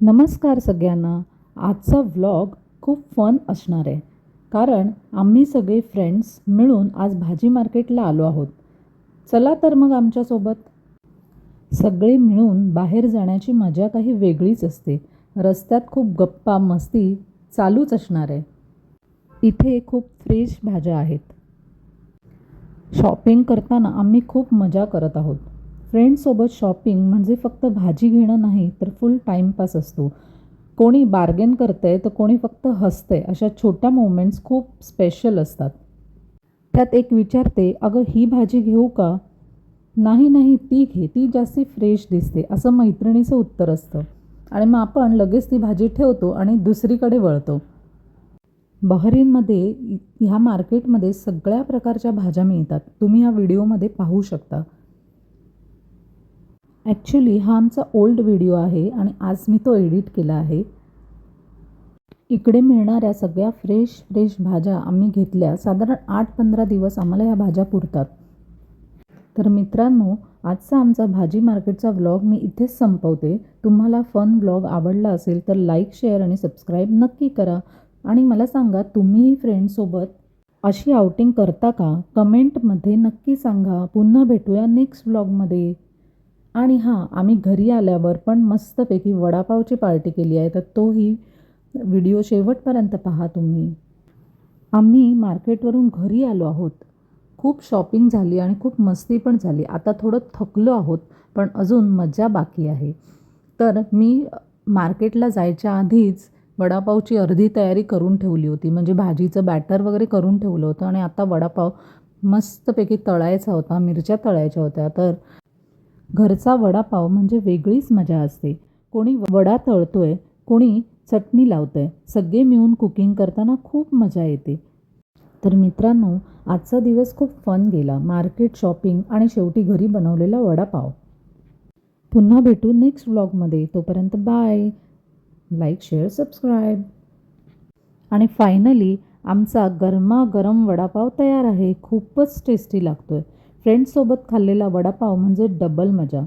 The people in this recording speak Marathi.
नमस्कार सगळ्यांना. आजचा व्लॉग खूप फन असणार आहे. कारण आम्ही सगळे फ्रेंड्स मिळून आज भाजी मार्केटला आलो आहोत. चला तर मग आमच्यासोबत. सगळे मिळून बाहेर जाण्याची मजा काही वेगळीच असते. रस्त्यात खूप गप्पा मस्ती चालूच असणार आहे. इथे खूप फ्रेश भाज्या आहेत. शॉपिंग करताना आम्ही खूप मजा करत आहोत. फ्रेंड्ससोबत शॉपिंग म्हणजे फक्त भाजी घेणं नाही तर फुल टाईमपास असतो. कोणी बार्गेन करतंय तर कोणी फक्त हसतंय. अशा छोट्या मोमेंट्स खूप स्पेशल असतात. त्यात एक विचारते, अगं ही भाजी घेऊ का? नाही नाही ती घे, ती जास्ती फ्रेश दिसते, असं मैत्रिणीचं उत्तर असतं. आणि मग आपण लगेच ती भाजी ठेवतो आणि दुसरीकडे वळतो. बहरीनमध्ये ह्या मार्केटमध्ये सगळ्या प्रकारच्या भाज्या मिळतात. तुम्ही या व्हिडिओमध्ये पाहू शकता. ॲक्च्युली हा आमचा ओल्ड व्हिडिओ आहे आणि आज मी तो एडिट केला आहे. इकडे मिळणाऱ्या सगळ्या फ्रेश भाज्या आम्ही घेतल्या. साधारण 8-15 दिवस आम्हाला ह्या भाज्या पुरतात. तर मित्रांनो, आजचा आमचा भाजी मार्केटचा व्लॉग मी इथेच संपवते. तुम्हाला फन व्लॉग आवडला असेल तर लाईक, शेअर आणि सबस्क्राईब नक्की करा. आणि मला सांगा, तुम्हीही फ्रेंड्ससोबत अशी आउटिंग करता का? कमेंटमध्ये नक्की सांगा. पुन्हा भेटूया नेक्स्ट व्लॉगमध्ये. आणि हां, आम्ही घरी आल्यावर पण मस्तपैकी वडापावची पार्टी केली आहे, तर तोही व्हिडिओ शेवटपर्यंत पहा तुम्ही. आम्ही मार्केटवरून घरी आलो आहोत. खूप शॉपिंग झाली आणि खूप मस्ती पण झाली. आता थोडं थकलो आहोत, पण अजून मजा बाकी आहे. तर मी मार्केटला जायच्या आधीच वडापावची अर्धी तयारी करून ठेवली होती. म्हणजे भाजीचं बॅटर वगैरे करून ठेवलं होतं आणि आता वडापाव मस्तपैकी तळायचा होता, मिरच्या तळायच्या होत्या. तर घरचा वडापाव म्हणजे वेगळीच मजा असते. कोणी वडा तळतोय, कोणी चटणी लावतंय. सगळे मिळून कुकिंग करताना खूप मजा येते. तर मित्रांनो, आजचा दिवस खूप फन गेला. मार्केट, शॉपिंग आणि शेवटी घरी बनवलेला वडापाव. पुन्हा भेटू नेक्स्ट व्लॉगमध्ये. तोपर्यंत बाय. Like, share, subscribe. आणि फायनली आमचा गरमागरम वडापाव तयार आहे. खूपच टेस्टी लागतोय. फ्रेंड्ससोबत खाल्लेला वडापाव म्हणजे डबल मजा.